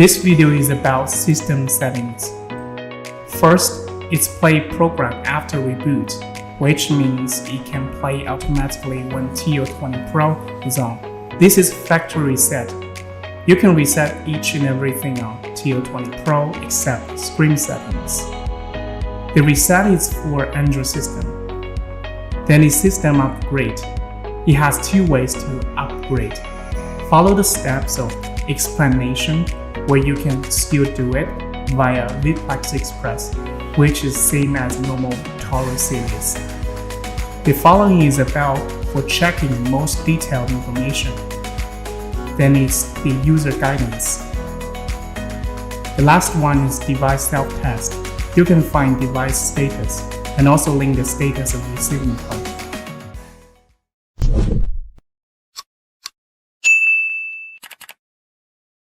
This video is about system settings. First, it's play program after reboot, which means it can play automatically when TU20 Pro is on. This is factory reset. You can reset each and everything on TU20 Pro except screen settings. The reset is for Android system. Then is system upgrade. It has two ways to upgrade. Follow the steps of explanation where you can still do it via Leadplex Express, which is same as normal Taurus series. The following is about for checking most detailed information. Then it's the user guidance. The last one is device self-test. You can find device status and also link the status of receiving code.